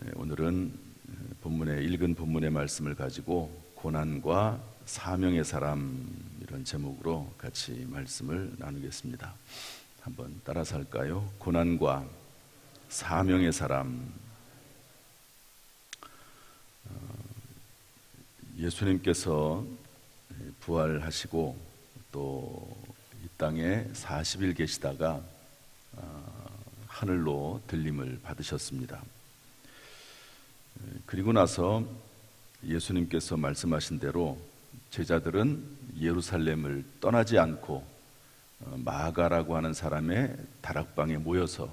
오늘은 읽은 본문의 말씀을 가지고 고난과 사명의 사람, 이런 제목으로 같이 말씀을 나누겠습니다. 한번 따라서 할까요? 고난과 사명의 사람. 예수님께서 부활하시고 또 이 땅에 40일 계시다가 하늘로 들림을 받으셨습니다. 그리고 나서 예수님께서 말씀하신 대로 제자들은 예루살렘을 떠나지 않고 마가라고 하는 사람의 다락방에 모여서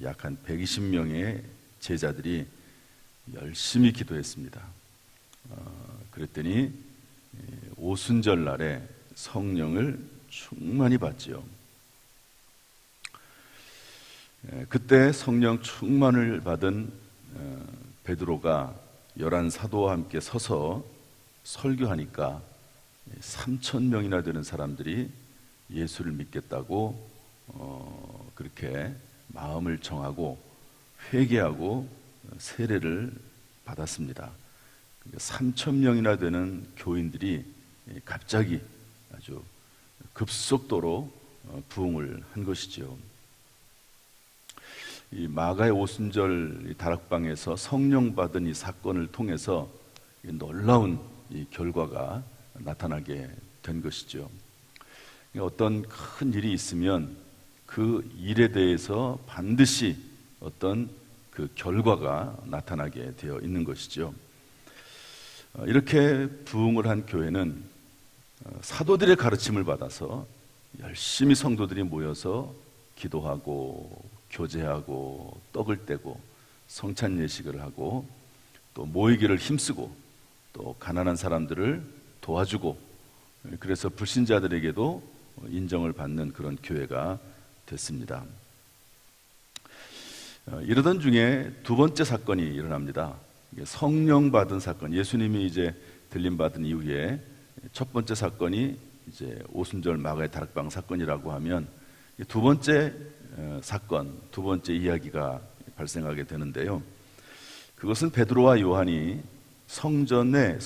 약 한 120명의 제자들이 열심히 기도했습니다. 그랬더니 오순절 날에 성령을 충만히 받지요. 그때 성령 충만을 받은 베드로가 11 사도와 함께 서서 설교하니까 3,000명이나 되는 사람들이 예수를 믿겠다고 그렇게 마음을 정하고 회개하고 세례를 받았습니다. 3,000명이나 되는 교인들이 갑자기 아주 급속도로 부흥을 한 것이지요. 이 마가의 오순절 다락방에서 성령 받은 이 사건을 통해서 놀라운 이 결과가 나타나게 된 것이죠. 어떤 큰 일이 있으면 그 일에 대해서 반드시 어떤 그 결과가 나타나게 되어 있는 것이죠. 이렇게 부흥을 한 교회는 사도들의 가르침을 받아서 열심히 성도들이 모여서 기도하고 교제하고 떡을 떼고 성찬 예식을 하고 또 모이기를 힘쓰고 또 가난한 사람들을 도와주고, 그래서 불신자들에게도 인정을 받는 그런 교회가 됐습니다. 이러던 중에 두 번째 사건이 일어납니다. 성령 받은 사건. 예수님이 이제 들림 받은 이후에 첫 번째 사건이 이제 오순절 마가의 다락방 사건이라고 하면, 두 번째 사건, 두 번째 이야기가 발생하게 되는데요. 그것은 베드로와 요한이 성전에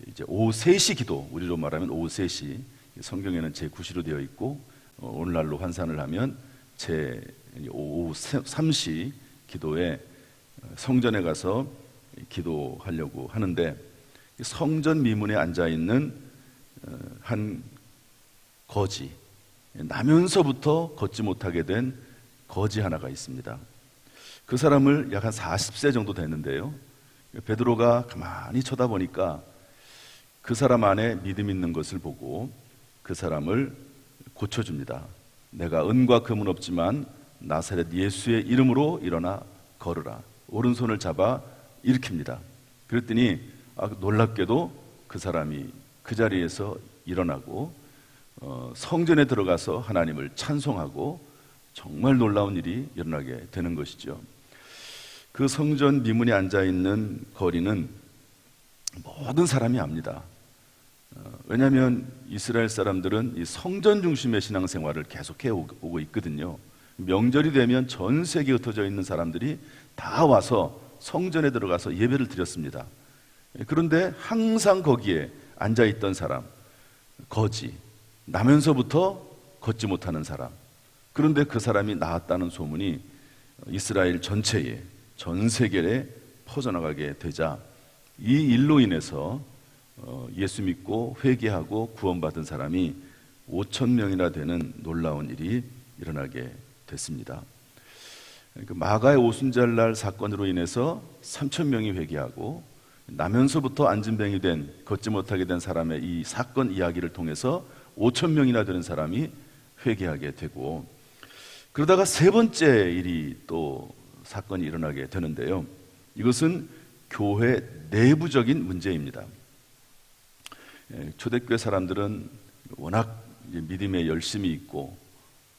이제 오후 3시 기도, 우리로 말하면 오후 3시, 성경에는 제9시로 되어 있고 오늘날로 환산을 하면 오후 3시 기도에 성전에 가서 기도하려고 하는데, 성전 미문에 앉아있는 한 거지, 나면서부터 걷지 못하게 된 거지 하나가 있습니다. 그 사람을 약 한 40세 정도 됐는데요, 베드로가 가만히 쳐다보니까 그 사람 안에 믿음 있는 것을 보고 그 사람을 고쳐줍니다. 내가 은과 금은 없지만 나사렛 예수의 이름으로 일어나 걸으라. 오른손을 잡아 일으킵니다. 그랬더니 놀랍게도 그 사람이 그 자리에서 일어나고 성전에 들어가서 하나님을 찬송하고 정말 놀라운 일이 일어나게 되는 것이죠. 그 성전 미문에 앉아있는 거리는 모든 사람이 압니다. 왜냐하면 이스라엘 사람들은 이 성전 중심의 신앙생활을 계속해 오고 있거든요. 명절이 되면 전 세계에 흩어져 있는 사람들이 다 와서 성전에 들어가서 예배를 드렸습니다. 그런데 항상 거기에 앉아있던 사람, 거지, 나면서부터 걷지 못하는 사람, 그런데 그 사람이 나았다는 소문이 이스라엘 전체에, 전 세계에 퍼져나가게 되자 이 일로 인해서 예수 믿고 회개하고 구원받은 사람이 5,000명이나 되는 놀라운 일이 일어나게 됐습니다. 마가의 오순절날 사건으로 인해서 3,000명이 회개하고 나면서부터 안진뱅이 된, 걷지 못하게 된 사람의 이 사건 이야기를 통해서 5,000명이나 되는 사람이 회개하게 되고, 그러다가 세 번째 일이 또 사건이 일어나게 되는데요, 이것은 교회 내부적인 문제입니다. 초대교회 사람들은 워낙 믿음에 열심이 있고,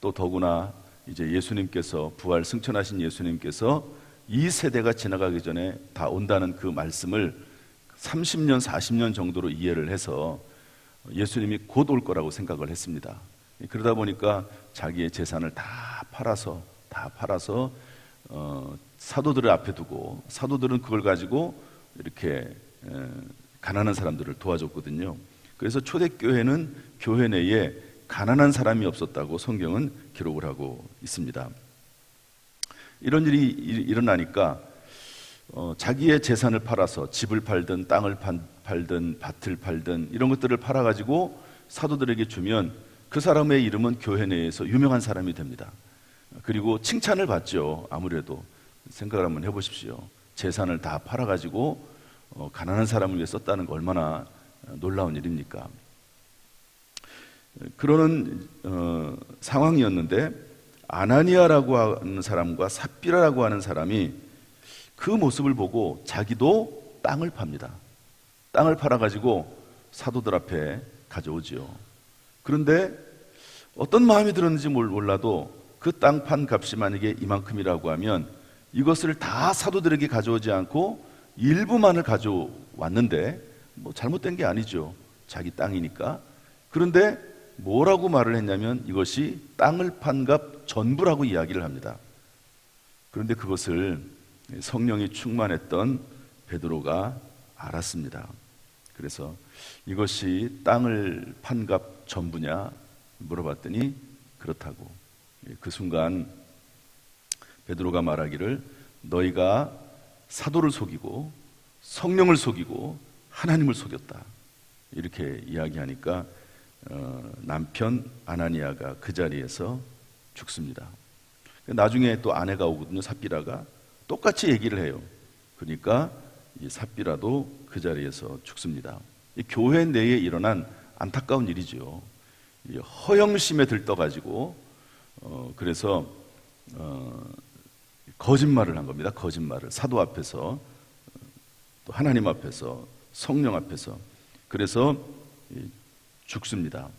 또 더구나 이제 예수님께서, 부활 승천하신 예수님께서 이 세대가 지나가기 전에 다 온다는 그 말씀을 30년, 40년 정도로 이해를 해서 예수님이 곧 올 거라고 생각을 했습니다. 그러다 보니까 자기의 재산을 다 팔아서 사도들을 앞에 두고 사도들은 그걸 가지고 이렇게 가난한 사람들을 도와줬거든요. 그래서 초대교회는 교회 내에 가난한 사람이 없었다고 성경은 기록을 하고 있습니다. 이런 일이 일어나니까 자기의 재산을 팔아서 집을 팔든 땅을 팔든 밭을 팔든 이런 것들을 팔아가지고 사도들에게 주면 그 사람의 이름은 교회 내에서 유명한 사람이 됩니다. 그리고 칭찬을 받죠. 아무래도 생각을 한번 해보십시오. 재산을 다 팔아가지고 가난한 사람을 위해 썼다는 거 얼마나 놀라운 일입니까? 그러는 상황이었는데 아나니아라고 하는 사람과 삽비라라고 하는 사람이 그 모습을 보고 자기도 땅을 팝니다. 땅을 팔아가지고 사도들 앞에 가져오지요. 그런데 어떤 마음이 들었는지 몰라도 그 땅 판 값이 만약에 이만큼이라고 하면 이것을 다 사도들에게 가져오지 않고 일부만을 가져왔는데 뭐 잘못된 게 아니죠. 자기 땅이니까. 그런데 뭐라고 말을 했냐면 이것이 땅을 판 값 전부라고 이야기를 합니다. 그런데 그것을 성령이 충만했던 베드로가 알았습니다. 그래서 이것이 땅을 판 값 전부냐 물어봤더니 그렇다고. 그 순간 베드로가 말하기를 너희가 사도를 속이고 성령을 속이고 하나님을 속였다 이렇게 이야기하니까 남편 아나니아가 그 자리에서 죽습니다. 나중에 또 아내가 오거든요. 삽비라가 똑같이 얘기를 해요. 그러니까 이 삽비라도 그 자리에서 죽습니다. 이 교회 내에 일어난 안타까운 일이죠. 이 허영심에 들떠가지고 그래서 거짓말을 한 겁니다. 거짓말을 사도 앞에서 또 하나님 앞에서 성령 앞에서. 그래서 죽습니다.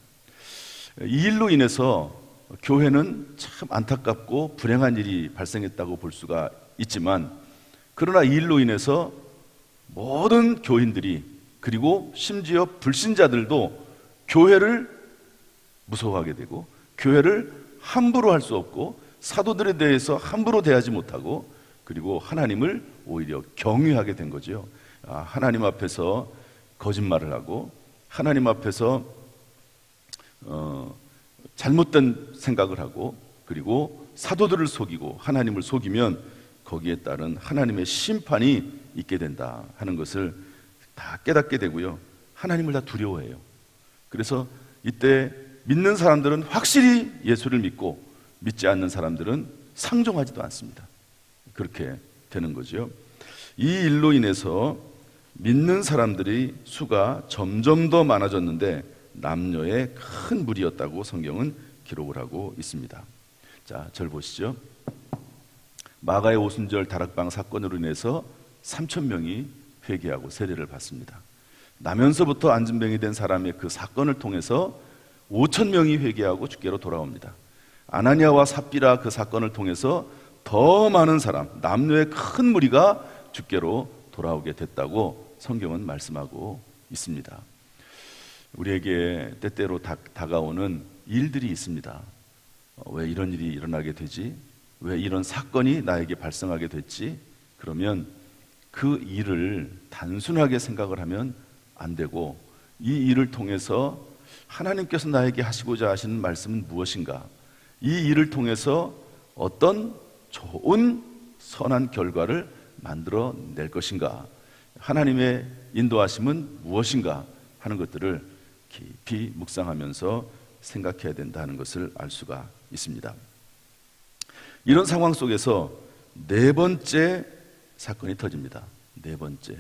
이 일로 인해서 교회는 참 안타깝고 불행한 일이 발생했다고 볼 수가 있지만, 그러나 이 일로 인해서 모든 교인들이 그리고 심지어 불신자들도 교회를 무서워하게 되고 교회를 함부로 할 수 없고 사도들에 대해서 함부로 대하지 못하고 그리고 하나님을 오히려 경외하게 된 거죠. 하나님 앞에서 거짓말을 하고 하나님 앞에서 잘못된 생각을 하고 그리고 사도들을 속이고 하나님을 속이면 거기에 따른 하나님의 심판이 있게 된다 하는 것을 다 깨닫게 되고요. 하나님을 다 두려워해요. 그래서 이때 믿는 사람들은 확실히 예수를 믿고 믿지 않는 사람들은 상종하지도 않습니다. 그렇게 되는 거죠. 이 일로 인해서 믿는 사람들의 수가 점점 더 많아졌는데 남녀의 큰 무리였다고 성경은 기록을 하고 있습니다. 자, 절 보시죠. 마가의 오순절 다락방 사건으로 인해서 3,000명이 회개하고 세례를 받습니다. 나면서부터 안진병이 된 사람의 그 사건을 통해서 5,000명이 회개하고 주께로 돌아옵니다. 아나니아와 삽비라 그 사건을 통해서 더 많은 사람, 남녀의 큰 무리가 주께로 돌아오게 됐다고 성경은 말씀하고 있습니다. 우리에게 때때로 다가오는 일들이 있습니다. 왜 이런 일이 일어나게 되지? 왜 이런 사건이 나에게 발생하게 됐지? 그러면 그 일을 단순하게 생각을 하면 안 되고 이 일을 통해서 하나님께서 나에게 하시고자 하시는 말씀은 무엇인가? 이 일을 통해서 어떤 좋은 선한 결과를 만들어낼 것인가? 하나님의 인도하심은 무엇인가? 하는 것들을 깊이 묵상하면서 생각해야 된다는 것을 알 수가 있습니다. 이런 상황 속에서 네 번째 사건이 터집니다. 네 번째.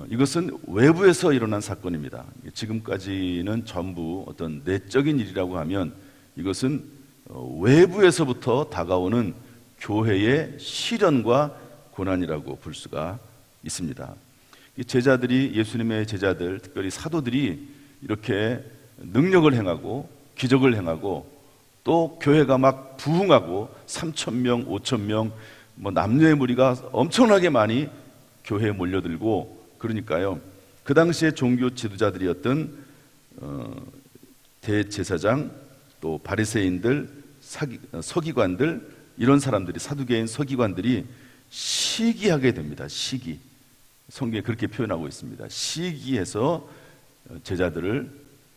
이것은 외부에서 일어난 사건입니다. 지금까지는 전부 어떤 내적인 일이라고 하면 이것은 외부에서부터 다가오는 교회의 시련과 고난이라고 볼 수가 있습니다. 제자들이, 예수님의 제자들, 특별히 사도들이 이렇게 능력을 행하고 기적을 행하고 또 교회가 막 부흥하고 3,000명, 5,000명 남녀의 무리가 엄청나게 많이 교회에 몰려들고, 그러니까요 그 당시에 종교 지도자들이었던 대제사장 또 바리새인들, 서기관들 이런 사람들이, 사두개인 서기관들이 시기하게 됩니다. 시기. 성경에 그렇게 표현하고 있습니다. 시기해서 제자들을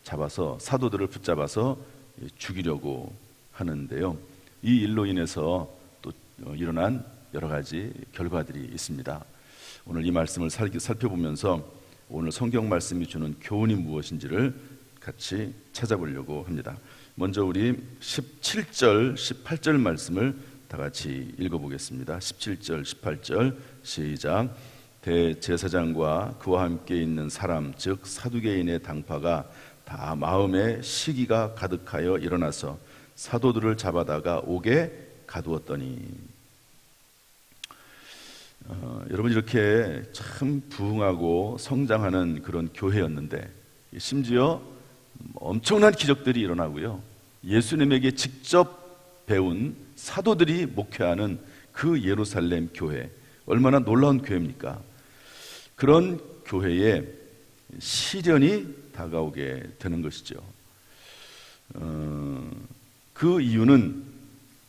잡아서, 사도들을 붙잡아서 죽이려고 하는데요. 이 일로 인해서 또 일어난 여러 가지 결과들이 있습니다. 오늘 이 말씀을 살펴보면서 오늘 성경 말씀이 주는 교훈이 무엇인지를 같이 찾아보려고 합니다. 먼저 우리 17절, 18절 말씀을 다 같이 읽어보겠습니다. 17절, 18절 시작. 대제사장과 그와 함께 있는 사람, 즉 사두개인의 당파가 다 마음에 시기가 가득하여 일어나서 사도들을 잡아다가 옥에 가두었더니. 여러분, 이렇게 참 부흥하고 성장하는 그런 교회였는데 심지어 엄청난 기적들이 일어나고요, 예수님에게 직접 배운 사도들이 목회하는 그 예루살렘 교회, 얼마나 놀라운 교회입니까? 그런 교회에 시련이 다가오게 되는 것이죠. 그 이유는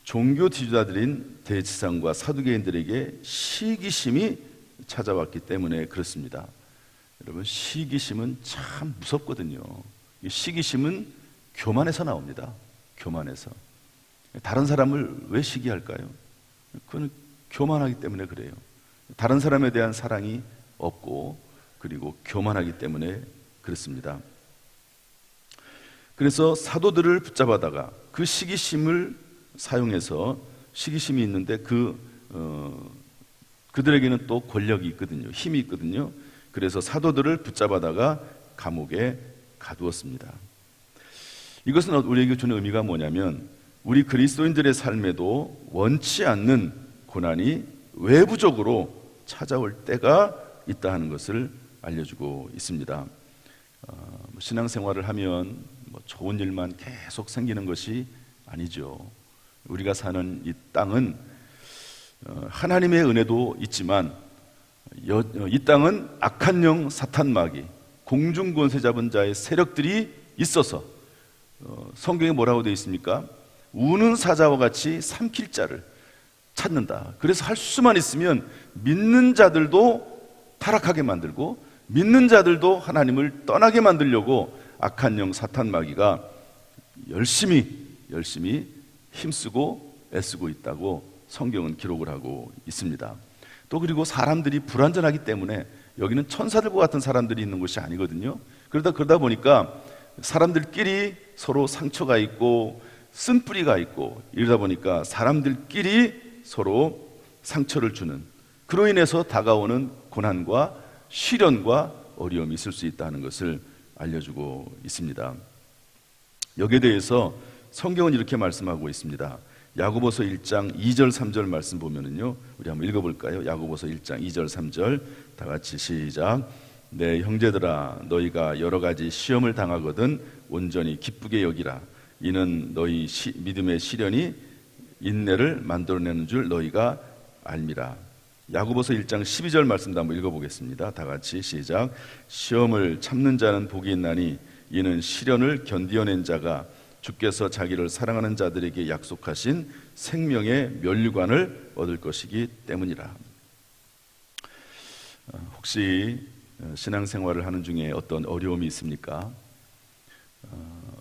종교 지도자들인 대제사장과 사두개인들에게 시기심이 찾아왔기 때문에 그렇습니다. 여러분, 시기심은 참 무섭거든요. 이 시기심은 교만에서 나옵니다. 교만에서. 다른 사람을 왜 시기할까요? 그건 교만하기 때문에 그래요. 다른 사람에 대한 사랑이 없고, 그리고 교만하기 때문에 그렇습니다. 그래서 사도들을 붙잡아다가 그 시기심을 사용해서, 시기심이 있는데 그들에게는 또 권력이 있거든요. 힘이 있거든요. 그래서 사도들을 붙잡아다가 감옥에 가두었습니다. 이것은 우리에게 주는 의미가 뭐냐면, 우리 그리스도인들의 삶에도 원치 않는 고난이 외부적으로 찾아올 때가 있다 하는 것을 알려주고 있습니다. 신앙생활을 하면 좋은 일만 계속 생기는 것이 아니죠. 우리가 사는 이 땅은 하나님의 은혜도 있지만 이 땅은 악한 영, 사탄 마귀, 공중 권세 잡은 자의 세력들이 있어서 성경에 뭐라고 되어 있습니까? 우는 사자와 같이 삼킬 자를 찾는다. 그래서 할 수만 있으면 믿는 자들도 타락하게 만들고 믿는 자들도 하나님을 떠나게 만들려고 악한 영, 사탄 마귀가 열심히 힘쓰고 애쓰고 있다고 성경은 기록을 하고 있습니다. 또 그리고 사람들이 불완전하기 때문에 여기는 천사들과 같은 사람들이 있는 곳이 아니거든요. 그러다 보니까 사람들끼리 서로 상처가 있고 쓴뿌리가 있고, 이러다 보니까 사람들끼리 서로 상처를 주는, 그로 인해서 다가오는 고난과 시련과 어려움이 있을 수 있다는 것을 알려주고 있습니다. 여기에 대해서 성경은 이렇게 말씀하고 있습니다. 야고보서 1장 2절 3절 말씀 보면은요, 우리 한번 읽어볼까요? 야고보서 1장 2절 3절 다 같이 시작. 내 형제들아, 너희가 여러 가지 시험을 당하거든 온전히 기쁘게 여기라. 이는 너희 믿음의 시련이 인내를 만들어내는 줄 너희가 알미라. 야고보서 1장 12절 말씀도 한번 읽어보겠습니다. 다 같이 시작. 시험을 참는 자는 복이 있나니 이는 시련을 견디어낸 자가 주께서 자기를 사랑하는 자들에게 약속하신 생명의 면류관을 얻을 것이기 때문이라. 혹시 신앙생활을 하는 중에 어떤 어려움이 있습니까?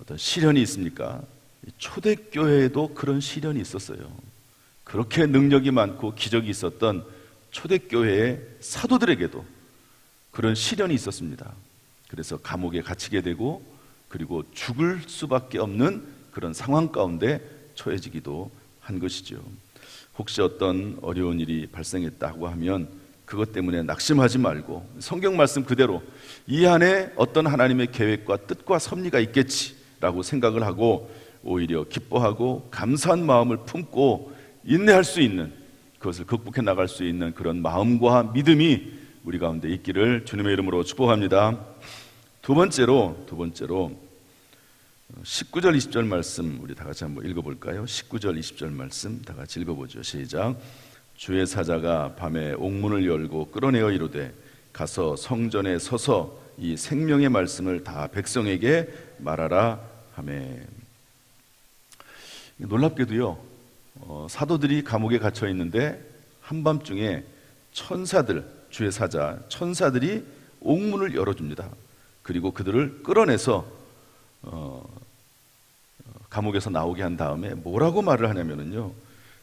어떤 시련이 있습니까? 초대교회에도 그런 시련이 있었어요. 그렇게 능력이 많고 기적이 있었던 초대교회의 사도들에게도 그런 시련이 있었습니다. 그래서 감옥에 갇히게 되고, 그리고 죽을 수밖에 없는 그런 상황 가운데 처해지기도 한 것이죠. 혹시 어떤 어려운 일이 발생했다고 하면 그것 때문에 낙심하지 말고 성경 말씀 그대로 이 안에 어떤 하나님의 계획과 뜻과 섭리가 있겠지라고 생각을 하고, 오히려 기뻐하고 감사한 마음을 품고 인내할 수 있는, 그것을 극복해 나갈 수 있는 그런 마음과 믿음이 우리 가운데 있기를 주님의 이름으로 축복합니다. 두 번째로 19절 20절 말씀 우리 다 같이 한번 읽어볼까요? 19절 20절 말씀 다 같이 읽어보죠. 시작. 주의 사자가 밤에 옥문을 열고 끌어내어 이르되 가서 성전에 서서 이 생명의 말씀을 다 백성에게 말하라 하매. 놀랍게도요, 사도들이 감옥에 갇혀 있는데 한밤중에 천사들, 주의 사자 천사들이 옥문을 열어줍니다. 그리고 그들을 끌어내서 감옥에서 나오게 한 다음에 뭐라고 말을 하냐면요,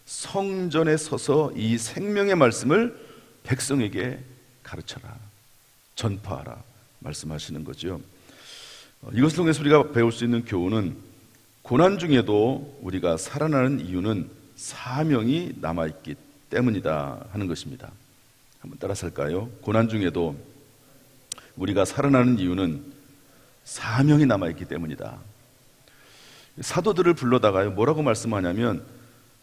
성전에 서서 이 생명의 말씀을 백성에게 가르쳐라, 전파하라 말씀하시는 거죠. 이것을 통해서 우리가 배울 수 있는 교훈은, 고난 중에도 우리가 살아나는 이유는 사명이 남아있기 때문이다 하는 것입니다. 한번 따라서 할까요? 고난 중에도 우리가 살아나는 이유는 사명이 남아있기 때문이다. 사도들을 불러다가요, 뭐라고 말씀하냐면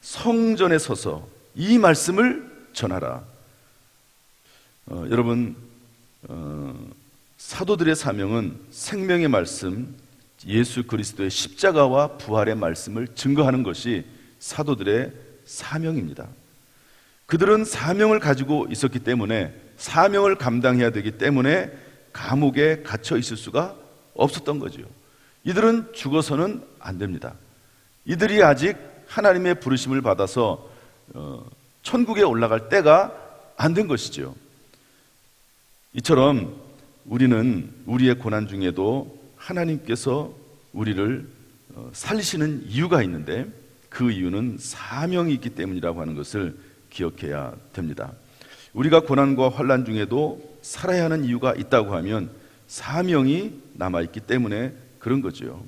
성전에 서서 이 말씀을 전하라. 여러분, 사도들의 사명은 생명의 말씀, 예수 그리스도의 십자가와 부활의 말씀을 증거하는 것이 사도들의 사명입니다. 그들은 사명을 가지고 있었기 때문에, 사명을 감당해야 되기 때문에 감옥에 갇혀 있을 수가 없었던 거죠. 이들은 죽어서는 안 됩니다. 이들이 아직 하나님의 부르심을 받아서 천국에 올라갈 때가 안 된 것이죠. 이처럼 우리는 우리의 고난 중에도 하나님께서 우리를 살리시는 이유가 있는데, 그 이유는 사명이 있기 때문이라고 하는 것을 기억해야 됩니다. 우리가 고난과 환난 중에도 살아야 하는 이유가 있다고 하면 사명이 남아있기 때문에 그런 거죠.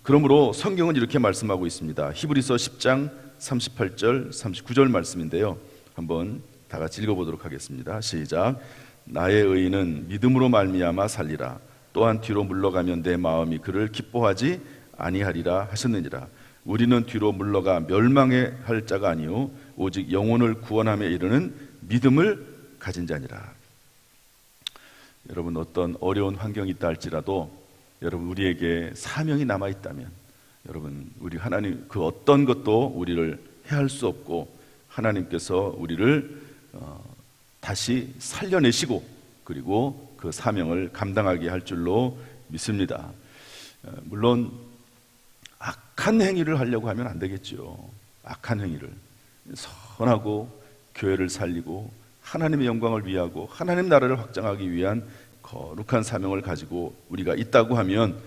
그러므로 성경은 이렇게 말씀하고 있습니다. 히브리서 10장 38절 39절 말씀인데요, 한번 다 같이 읽어보도록 하겠습니다. 시작. 나의 의인은 믿음으로 말미암아 살리라. 또한 뒤로 물러가면 내 마음이 그를 기뻐하지 아니하리라 하셨느니라. 우리는 뒤로 물러가 멸망해 할 자가 아니요 오직 영혼을 구원함에 이르는 믿음을 가진 자니라. 여러분, 어떤 어려운 환경이 있다 할지라도 여러분, 우리에게 사명이 남아있다면, 여러분, 우리 하나님 그 어떤 것도 우리를 해할 수 없고, 하나님께서 우리를 다시 살려내시고, 그리고 그 사명을 감당하게 할 줄로 믿습니다. 물론 악한 행위를 하려고 하면 안 되겠죠. 악한 행위를, 선하고 교회를 살리고 하나님의 영광을 위하고 하나님 나라를 확장하기 위한 거룩한 사명을 가지고 우리가 있다고 하면,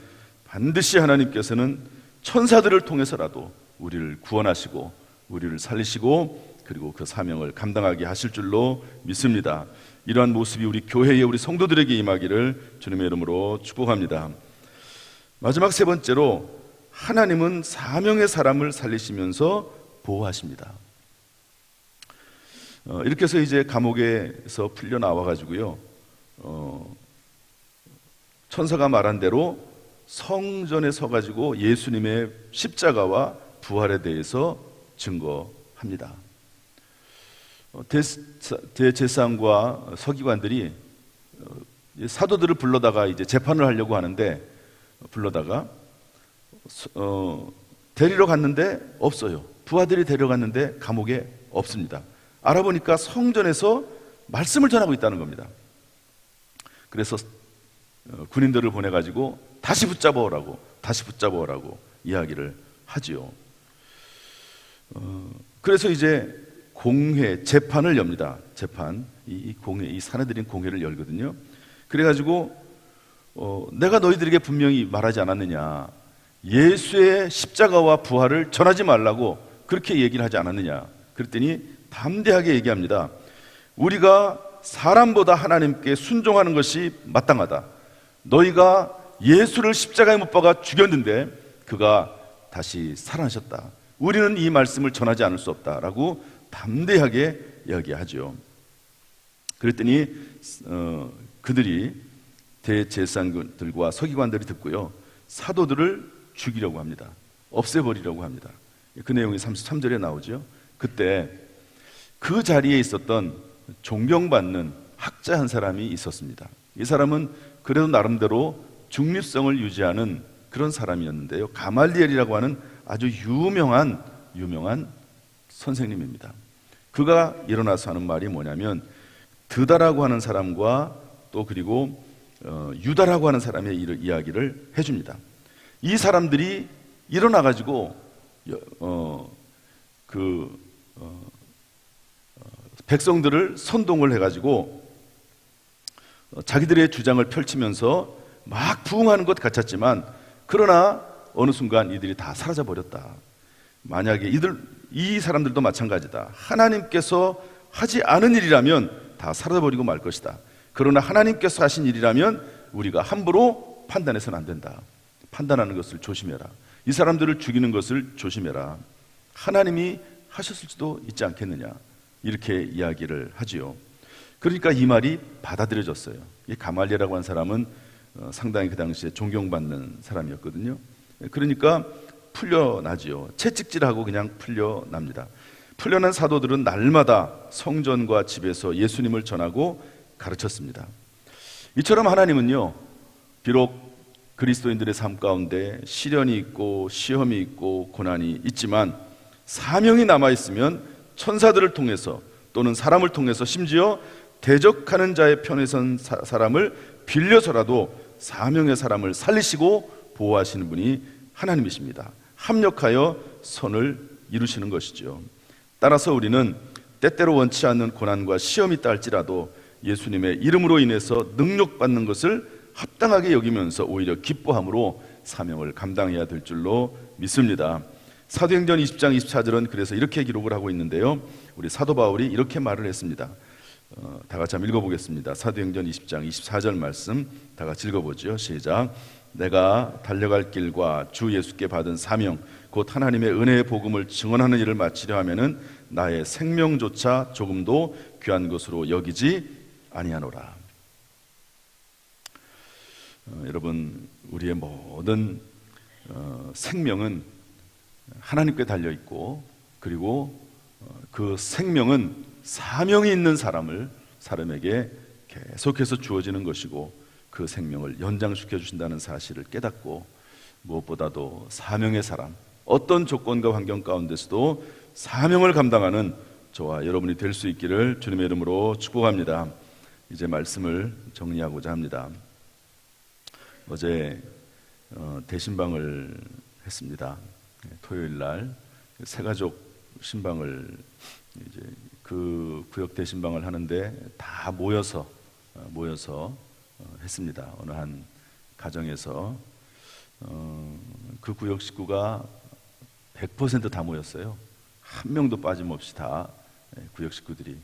반드시 하나님께서는 천사들을 통해서라도 우리를 구원하시고 우리를 살리시고, 그리고 그 사명을 감당하게 하실 줄로 믿습니다. 이러한 모습이 우리 교회의 우리 성도들에게 임하기를 주님의 이름으로 축복합니다. 마지막 세 번째로, 하나님은 사명의 사람을 살리시면서 보호하십니다. 이렇게 해서 이제 감옥에서 풀려 나와 가지고요, 천사가 말한 대로 성전에 서 가지고 예수님의 십자가와 부활에 대해서 증거합니다. 대제사장과 서기관들이 사도들을 불러다가 이제 재판을 하려고 하는데, 불러다가 데리러 갔는데 없어요. 부하들이 데려갔는데 감옥에 없습니다. 알아보니까 성전에서 말씀을 전하고 있다는 겁니다. 그래서 군인들을 보내가지고 다시 붙잡아오라고 이야기를 하지요. 그래서 이제 공회, 재판을 엽니다. 재판, 이 공회, 이 사내들인 공회를 열거든요. 그래가지고 내가 너희들에게 분명히 말하지 않았느냐, 예수의 십자가와 부활을 전하지 말라고 그렇게 얘기를 하지 않았느냐. 그랬더니 담대하게 얘기합니다. 우리가 사람보다 하나님께 순종하는 것이 마땅하다. 너희가 예수를 십자가에 못 박아 죽였는데 그가 다시 살아나셨다. 우리는 이 말씀을 전하지 않을 수 없다라고 담대하게 이야기하죠. 그랬더니 그들이 대제사장들과 서기관들이 듣고요, 사도들을 죽이려고 합니다. 없애버리려고 합니다. 그 내용이 33절에 나오죠. 그때 그 자리에 있었던 존경받는 학자 한 사람이 있었습니다. 이 사람은 그래도 나름대로 중립성을 유지하는 그런 사람이었는데요, 가말리엘이라고 하는 아주 유명한 선생님입니다. 그가 일어나서 하는 말이 뭐냐면, 드다라고 하는 사람과 또 그리고 유다라고 하는 사람의 이야기를 해줍니다. 이 사람들이 일어나가지고 백성들을 선동을 해가지고 자기들의 주장을 펼치면서 막 부흥하는 것 같았지만, 그러나 어느 순간 이들이 다 사라져 버렸다. 만약에 이 사람들도 마찬가지다. 하나님께서 하지 않은 일이라면 다 사라져버리고 말 것이다. 그러나 하나님께서 하신 일이라면 우리가 함부로 판단해서는 안 된다. 판단하는 것을 조심해라. 이 사람들을 죽이는 것을 조심해라. 하나님이 하셨을 수도 있지 않겠느냐, 이렇게 이야기를 하지요. 그러니까 이 말이 받아들여졌어요. 이 가말리엘이라고 한 사람은 상당히 그 당시에 존경받는 사람이었거든요. 그러니까 풀려나지요. 채찍질하고 그냥 풀려납니다. 풀려난 사도들은 날마다 성전과 집에서 예수님을 전하고 가르쳤습니다. 이처럼 하나님은요, 비록 그리스도인들의 삶 가운데 시련이 있고 시험이 있고 고난이 있지만 사명이 남아있으면 천사들을 통해서 또는 사람을 통해서, 심지어 대적하는 자의 편에 선 사람을 빌려서라도 사명의 사람을 살리시고 보호하시는 분이 하나님이십니다. 합력하여 선을 이루시는 것이죠. 따라서 우리는 때때로 원치 않는 고난과 시험이 있다 할지라도 예수님의 이름으로 인해서 능력받는 것을 합당하게 여기면서 오히려 기뻐함으로 사명을 감당해야 될 줄로 믿습니다. 사도행전 20장 24절은 그래서 이렇게 기록을 하고 있는데요, 우리 사도 바울이 이렇게 말을 했습니다. 다 같이 한번 읽어보겠습니다. 사도행전 20장 24절 말씀 다 같이 읽어보죠. 시작. 내가 달려갈 길과 주 예수께 받은 사명 곧 하나님의 은혜의 복음을 증언하는 일을 마치려 하면은 나의 생명조차 조금도 귀한 것으로 여기지 아니하노라. 여러분, 우리의 모든 생명은 하나님께 달려있고, 그리고 그 생명은 사명이 있는 사람에게 계속해서 주어지는 것이고, 그 생명을 연장시켜 주신다는 사실을 깨닫고, 무엇보다도 사명의 사람, 어떤 조건과 환경 가운데서도 사명을 감당하는 저와 여러분이 될 수 있기를 주님의 이름으로 축복합니다. 이제 말씀을 정리하고자 합니다. 어제 대신방을 했습니다. 토요일 날 새가족 신방을, 이제 그 구역 대신방을 하는데 다 모여서 했습니다. 어느 한 가정에서 그 구역 식구가 100% 다 모였어요. 한 명도 빠짐없이 다 구역 식구들이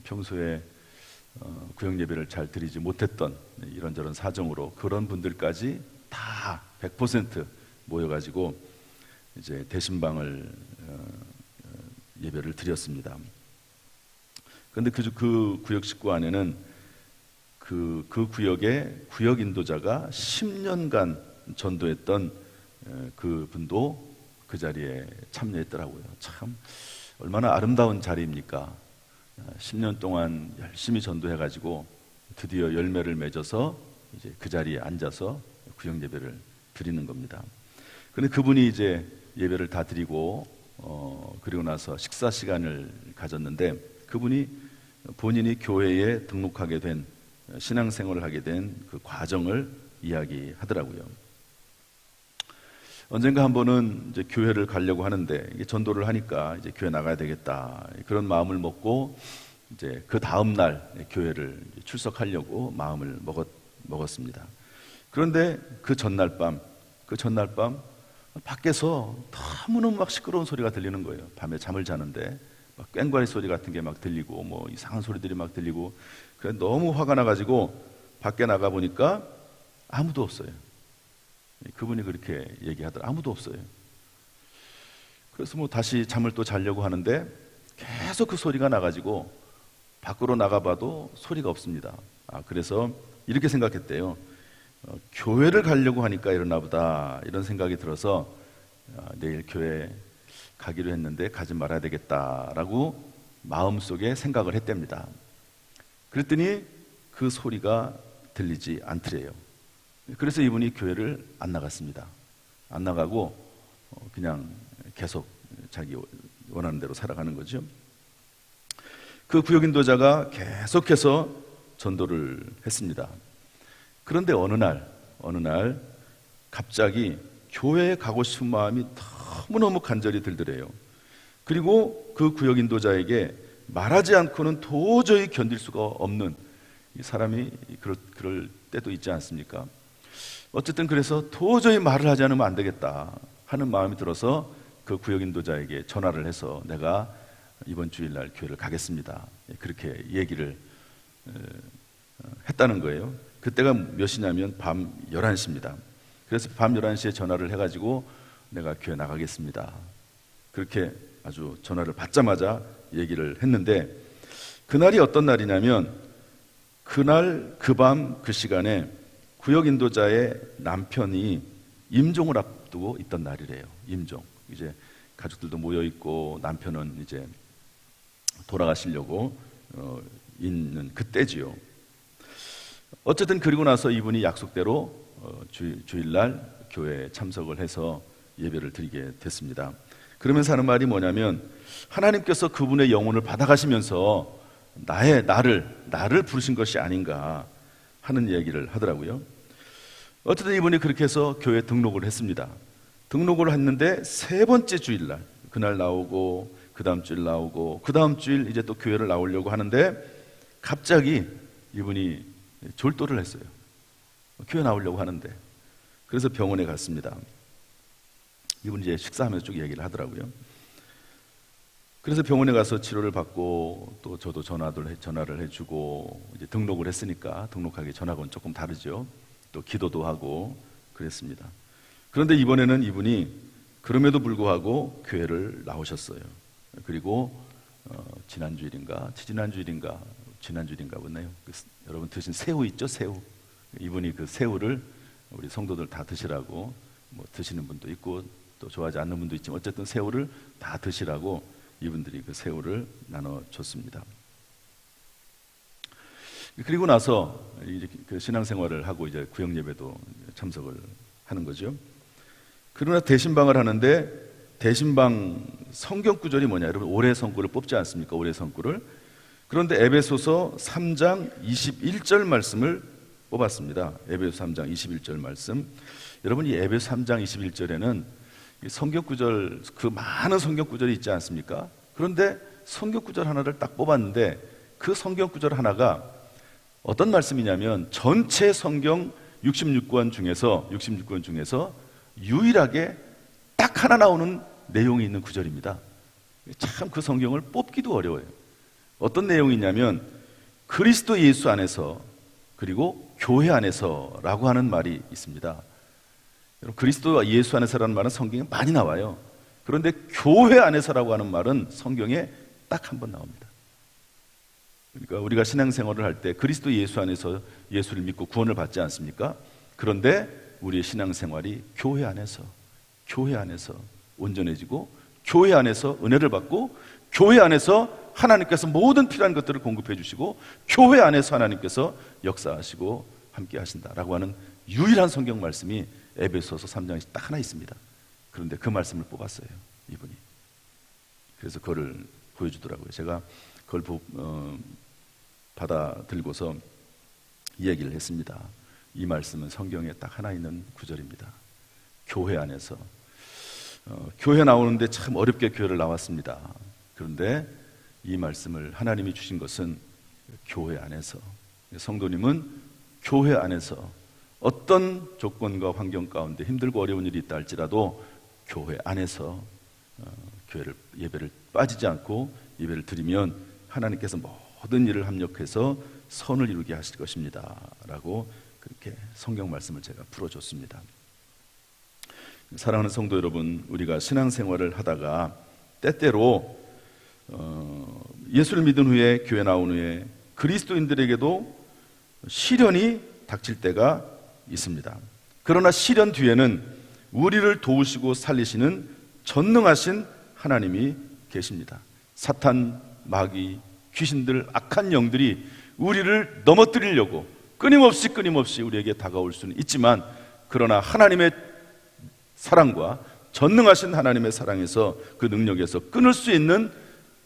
평소에 구역 예배를 잘 드리지 못했던 이런저런 사정으로 그런 분들까지 다 100% 모여가지고 이제 대신방을 예배를 드렸습니다. 그런데 그 구역 식구 안에는 그 구역의 구역 인도자가 10년간 전도했던 그 분도 그 자리에 참여했더라고요. 참 얼마나 아름다운 자리입니까? 10년 동안 열심히 전도해가지고 드디어 열매를 맺어서 이제 그 자리에 앉아서 구역 예배를 드리는 겁니다. 그런데 그분이 이제 예배를 다 드리고 그리고 나서 식사 시간을 가졌는데, 그분이 본인이 교회에 등록하게 된, 신앙생활을 하게 된 그 과정을 이야기하더라고요. 언젠가 한 번은 이제 교회를 가려고 하는데, 이게 전도를 하니까 이제 교회 나가야 되겠다, 그런 마음을 먹고 이제 그 다음 날 교회를 출석하려고 마음을 먹었습니다. 그런데 그 전날 밤 밖에서 너무너무 막 시끄러운 소리가 들리는 거예요. 밤에 잠을 자는데 막 꽹과리 소리 같은 게 막 들리고 뭐 이상한 소리들이 막 들리고, 그래 너무 화가 나가지고 밖에 나가 보니까 아무도 없어요. 그분이 그렇게 얘기하더라. 아무도 없어요. 그래서 뭐 다시 잠을 또 자려고 하는데 계속 그 소리가 나가지고 밖으로 나가봐도 소리가 없습니다. 그래서 이렇게 생각했대요. 교회를 가려고 하니까 이러나 보다, 이런 생각이 들어서 내일 교회 가기로 했는데 가지 말아야 되겠다라고 마음속에 생각을 했답니다. 그랬더니 그 소리가 들리지 않더래요. 그래서 이분이 교회를 안 나갔습니다. 안 나가고 그냥 계속 자기 원하는 대로 살아가는 거죠. 그 구역 인도자가 계속해서 전도를 했습니다. 그런데 어느 날 갑자기 교회에 가고 싶은 마음이 너무너무 간절히 들더래요. 그리고 그 구역 인도자에게 말하지 않고는 도저히 견딜 수가 없는, 이 사람이 그럴 때도 있지 않습니까? 어쨌든 그래서 도저히 말을 하지 않으면 안 되겠다 하는 마음이 들어서 그 구역 인도자에게 전화를 해서 내가 이번 주일날 교회를 가겠습니다, 그렇게 얘기를 했다는 거예요. 그때가 몇 시냐면 밤 11시입니다. 그래서 밤 11시에 전화를 해가지고 내가 교회 나가겠습니다, 그렇게 아주 전화를 받자마자 얘기를 했는데, 그날이 어떤 날이냐면 그날 그 밤 그 시간에 구역 인도자의 남편이 임종을 앞두고 있던 날이래요. 임종. 이제 가족들도 모여 있고 남편은 이제 돌아가시려고 있는 그때지요. 어쨌든 그리고 나서 이분이 약속대로 주일날 교회에 참석을 해서 예배를 드리게 됐습니다. 그러면서 하는 말이 뭐냐면 하나님께서 그분의 영혼을 받아가시면서 나를 부르신 것이 아닌가 하는 얘기를 하더라고요. 어쨌든 이분이 그렇게 해서 교회에 등록을 했습니다. 등록을 했는데 세 번째 주일날, 그날 나오고 그 다음 주일 나오고 그 다음 주일 이제 또 교회를 나오려고 하는데 갑자기 이분이 졸도를 했어요. 교회 나오려고 하는데. 그래서 병원에 갔습니다. 이분이 이제 식사하면서 쭉 얘기를 하더라고요. 그래서 병원에 가서 치료를 받고 또 저도 전화를 해주고 이제 등록을 했으니까 등록하기 전하고는 조금 다르죠. 또 기도도 하고 그랬습니다. 그런데 이번에는 이분이 그럼에도 불구하고 교회를 나오셨어요. 그리고 지난주일인가 맞나요? 여러분 드신 새우 있죠? 새우. 이분이 그 새우를 우리 성도들 다 드시라고, 뭐 드시는 분도 있고 또 좋아하지 않는 분도 있지만 어쨌든 새우를 다 드시라고 이분들이 그 새우를 나눠줬습니다. 그리고 나서 이제 그 신앙생활을 하고 이제 구역 예배도 참석을 하는 거죠. 그러나 대신방을 하는데 대신방 성경 구절이 뭐냐? 여러분 올해 성구를 뽑지 않습니까? 올해 성구를. 그런데 에베소서 3장 21절 말씀을 뽑았습니다. 에베소 3장 21절 말씀. 여러분 이 에베소 3장 21절에는 성경 구절, 그 많은 성경 구절이 있지 않습니까? 그런데 성경 구절 하나를 딱 뽑았는데 그 성경 구절 하나가 어떤 말씀이냐면 전체 성경 66권 중에서 유일하게 딱 하나 나오는 내용이 있는 구절입니다. 참 그 성경을 뽑기도 어려워요. 어떤 내용이냐면 그리스도 예수 안에서 그리고 교회 안에서라고 하는 말이 있습니다. 여러분 그리스도 예수 안에서라는 말은 성경에 많이 나와요. 그런데 교회 안에서라고 하는 말은 성경에 딱 한 번 나옵니다. 그러니까 우리가 신앙생활을 할 때 그리스도 예수 안에서 예수를 믿고 구원을 받지 않습니까? 그런데 우리의 신앙생활이 교회 안에서 온전해지고 교회 안에서 은혜를 받고 교회 안에서 하나님께서 모든 필요한 것들을 공급해 주시고 교회 안에서 하나님께서 역사하시고 함께 하신다라고 하는 유일한 성경 말씀이 에베소서 3장에 딱 하나 있습니다. 그런데 그 말씀을 뽑았어요, 이분이. 그래서 그거를 보여주더라고요. 제가 그걸 받아 들고서 이 얘기를 했습니다. 이 말씀은 성경에 딱 하나 있는 구절입니다. 교회 안에서. 교회 나오는데 참 어렵게 교회를 나왔습니다. 그런데 이 말씀을 하나님이 주신 것은 교회 안에서, 성도님은 교회 안에서 어떤 조건과 환경 가운데 힘들고 어려운 일이 있다 할지라도 교회 안에서 예배를 빠지지 않고 예배를 드리면 하나님께서 모든 일을 합력해서 선을 이루게 하실 것입니다 라고 그렇게 성경 말씀을 제가 풀어줬습니다. 사랑하는 성도 여러분, 우리가 신앙생활을 하다가 때때로 예수를 믿은 후에 교회 나온 후에 그리스도인들에게도 시련이 닥칠 때가 있습니다. 그러나 시련 뒤에는 우리를 도우시고 살리시는 전능하신 하나님이 계십니다. 사탄, 마귀, 귀신들, 악한 영들이 우리를 넘어뜨리려고 끊임없이 우리에게 다가올 수는 있지만, 그러나 하나님의 사랑과 전능하신 하나님의 사랑에서, 그 능력에서 끊을 수 있는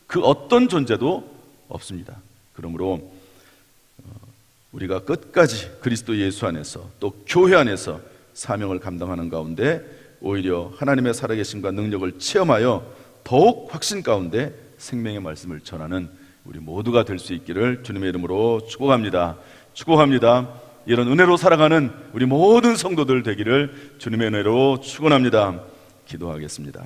그 어떤 존재도 없습니다. 그러므로 우리가 끝까지 그리스도 예수 안에서 또 교회 안에서 사명을 감당하는 가운데 오히려 하나님의 살아계심과 능력을 체험하여 더욱 확신 가운데 생명의 말씀을 전하는 우리 모두가 될 수 있기를 주님의 이름으로 축복합니다. 축복합니다. 이런 은혜로 살아가는 우리 모든 성도들 되기를 주님의 은혜로 축원합니다. 기도하겠습니다.